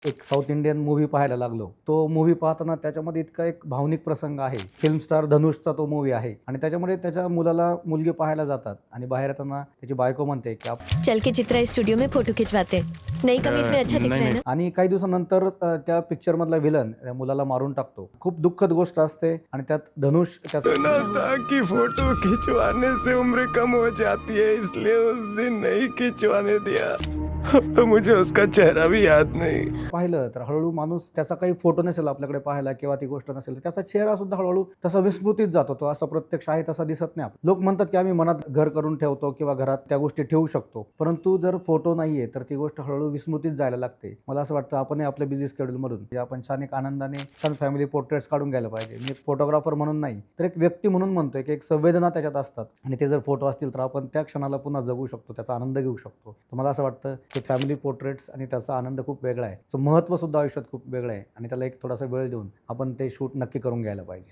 एक south Indian movie पाहायला लागलो. तो मूव्ही पाहताना त्याच्यामध्ये इतका एक भावनिक प्रसंग आहे. फिल्म स्टार धनुषचा तो मूव्ही आहे आणि त्याच्यामध्ये त्याच्या मुलाला मुलगी पाहायला जातात आणि बाहेर येताना त्याची बायको म्हणते की चल के चित्रा स्टूडियो में फोटो खिंचवाते हैं। नई कमीज में अच्छा दिख रहा है ना? आणि काही दिवसानंतर त्या पिक्चरमधला विलन त्या मुलाला मारून टाकतो. खूप दुःखद गोष्ट असते आणि त्यात धनुष सुना था कि फोटो खिंचवाने से उम्र कम हो जाती है, इसलिए उस दिन नहीं खिंचवाने दिया। अब तो मुझे उसका चेहरा भी याद नहीं। पाहिलं तर हळूहळू माणूस त्याचा काही फोटो नसेल आपल्याकडे पाहायला किंवा ती गोष्ट नसेल तर त्याचा चेहरा सुद्धा हळूहळू तसा विस्मृतीत जातो. तो असा प्रत्यक्ष आहे तसा दिसत नाही. लोक म्हणतात की आम्ही मनात घर करून ठेवतो किंवा घरात त्या गोष्टी ठेवू शकतो, परंतु जर फोटो नाहीये तर ती गोष्ट हळूहळू विस्मृतीत जायला लागते. मला असं वाटतं आपणही आपल्या बिझी शेड्यूलमधून आपण छान एक आनंदाने छान फॅमिली पोर्ट्रेट्स काढून घ्यायला पाहिजे. मी एक फोटोग्राफर म्हणून नाही तर एक व्यक्ती म्हणून म्हणतोय की एक संवेदना त्याच्यात असतात आणि ते जर फोटो असतील तर आपण त्या क्षणाला पुन्हा जगू शकतो, त्याचा आनंद घेऊ शकतो. तर मला असं वाटतं की फॅमिली पोर्ट्रेट्स आणि त्याचा आनंद खूप वेगळा आहे. महत्त्व सुद्धा आयुष्यात खूप वेगळं आहे आणि त्याला एक थोडासा वेळ देऊन आपण ते शूट नक्की करून घ्यायला पाहिजे.